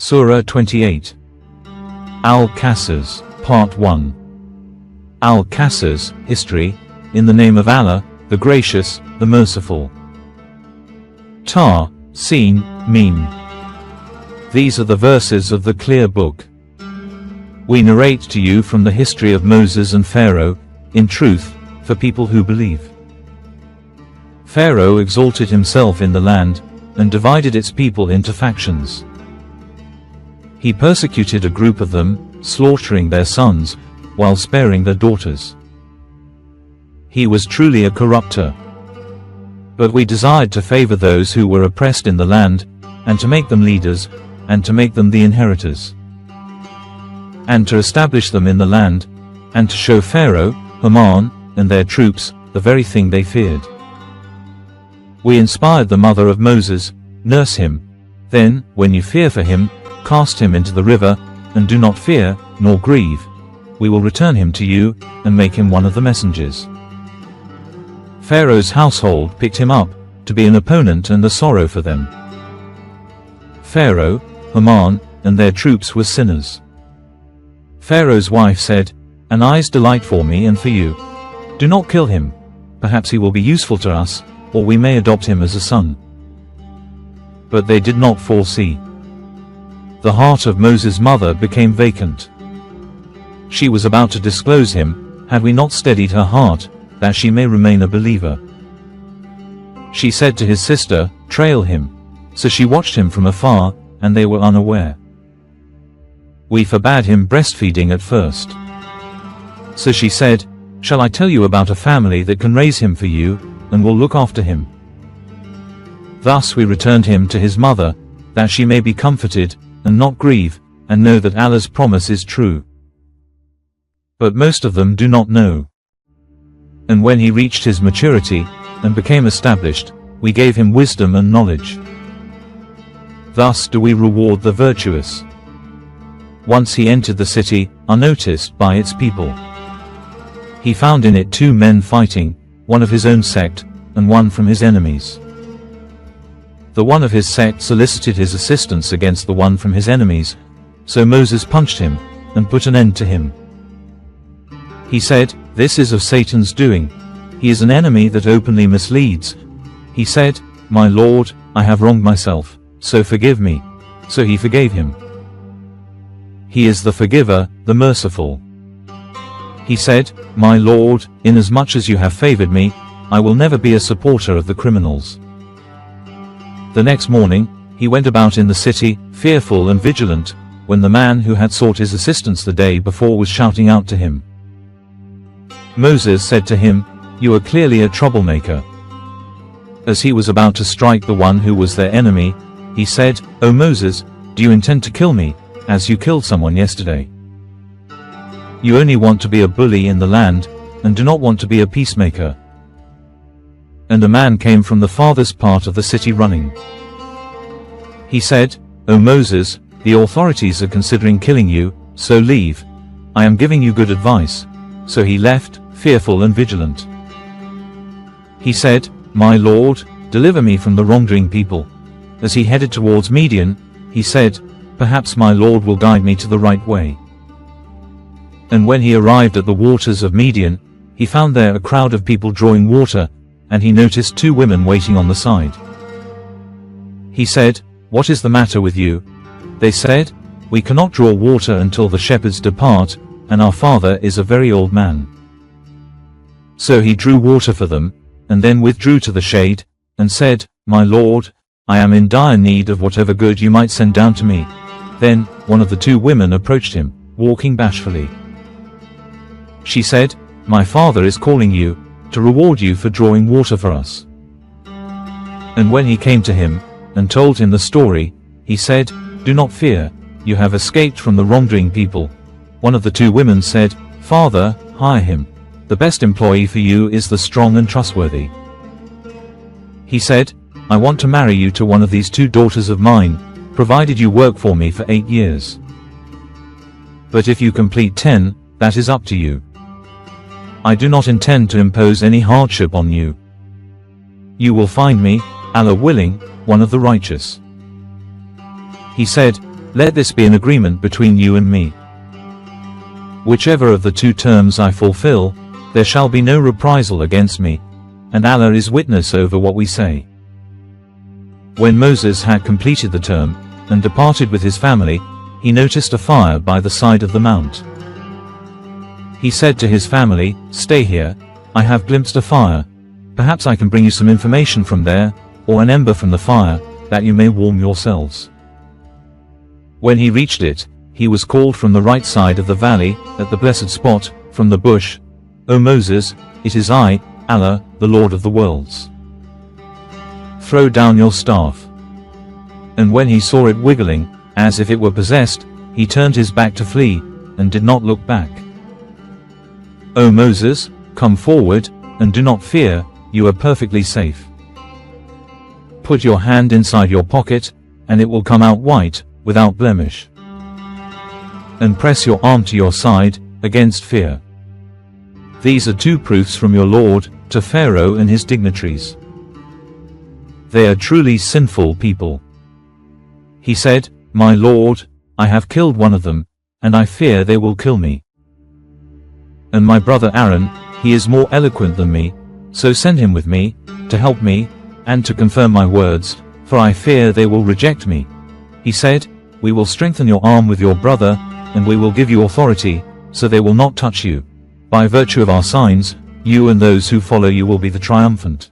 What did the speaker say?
Surah 28. Al-Qasas, Part 1. Al-Qasas, History, in the name of Allah, the Gracious, the Merciful. Ta, Sin, Mim. These are the verses of the clear book. We narrate to you from the history of Moses and Pharaoh, in truth, for people who believe. Pharaoh exalted himself in the land, and divided its people into factions. He persecuted a group of them, slaughtering their sons, while sparing their daughters. He was truly a corrupter. But we desired to favor those who were oppressed in the land, and to make them leaders, and to make them the inheritors, and to establish them in the land, and to show Pharaoh, Haman, and their troops, the very thing they feared. We inspired the mother of Moses, nurse him. Then, when you fear for him, cast him into the river, and do not fear, nor grieve. We will return him to you, and make him one of the messengers. Pharaoh's household picked him up, to be an opponent and a sorrow for them. Pharaoh, Haman, and their troops were sinners. Pharaoh's wife said, "An eye's delight for me and for you. Do not kill him. Perhaps he will be useful to us, or we may adopt him as a son." But they did not foresee. The heart of Moses' mother became vacant. She was about to disclose him, had we not steadied her heart, that she may remain a believer. She said to his sister, "Trail him." So she watched him from afar, and they were unaware. We forbade him breastfeeding at first. So she said, "Shall I tell you about a family that can raise him for you, and will look after him?" Thus we returned him to his mother, that she may be comforted, and not grieve, and know that Allah's promise is true. But most of them do not know. And when he reached his maturity, and became established, we gave him wisdom and knowledge. Thus do we reward the virtuous. Once he entered the city, unnoticed by its people. He found in it 2 men fighting, one of his own sect, and one from his enemies. The one of his sect solicited his assistance against the one from his enemies, so Moses punched him, and put an end to him. He said, "This is of Satan's doing. He is an enemy that openly misleads." He said, "My Lord, I have wronged myself, so forgive me." So he forgave him. He is the forgiver, the merciful. He said, "My Lord, inasmuch as you have favored me, I will never be a supporter of the criminals." The next morning, he went about in the city, fearful and vigilant, when the man who had sought his assistance the day before was shouting out to him. Moses said to him, "You are clearly a troublemaker." As he was about to strike the one who was their enemy, he said, "O Moses, do you intend to kill me, as you killed someone yesterday? You only want to be a bully in the land, and do not want to be a peacemaker." And a man came from the farthest part of the city running. He said, "O Moses, the authorities are considering killing you, so leave. I am giving you good advice." So he left, fearful and vigilant. He said, "My Lord, deliver me from the wrongdoing people." As he headed towards Midian, he said, "Perhaps my Lord will guide me to the right way." And when he arrived at the waters of Midian, he found there a crowd of people drawing water, and he noticed 2 women waiting on the side. He said, "What is the matter with you?" They said, "We cannot draw water until the shepherds depart, and our father is a very old man." So he drew water for them, and then withdrew to the shade, and said, "My Lord, I am in dire need of whatever good you might send down to me." Then, one of the 2 women approached him, walking bashfully. She said, "My father is calling you, to reward you for drawing water for us." And when he came to him, and told him the story, he said, "Do not fear, you have escaped from the wrongdoing people." One of the 2 women said, "Father, hire him. The best employee for you is the strong and trustworthy." He said, "I want to marry you to one of these 2 daughters of mine, provided you work for me for 8 years. But if you complete 10, that is up to you. I do not intend to impose any hardship on you. You will find me, Allah willing, one of the righteous." He said, Let this be an agreement between you and me. Whichever of the two terms I fulfill, there shall be no reprisal against me, and Allah is witness over what we say." When Moses had completed the term, and departed with his family, he noticed a fire by the side of the mount. He said to his family, "Stay here, I have glimpsed a fire. Perhaps I can bring you some information from there, or an ember from the fire, that you may warm yourselves." When he reached it, he was called from the right side of the valley, at the blessed spot, from the bush, "O Moses, it is I, Allah, the Lord of the worlds. Throw down your staff." And when he saw it wiggling, as if it were possessed, he turned his back to flee, and did not look back. "O Moses, come forward, and do not fear, you are perfectly safe. Put your hand inside your pocket, and it will come out white, without blemish. And press your arm to your side, against fear. These are two proofs from your Lord, to Pharaoh and his dignitaries. They are truly sinful people." He said, "My Lord, I have killed one of them, and I fear they will kill me. And my brother Aaron, he is more eloquent than me, so send him with me, to help me, and to confirm my words, for I fear they will reject me." He said, "We will strengthen your arm with your brother, and we will give you authority, so they will not touch you. By virtue of our signs, you and those who follow you will be the triumphant."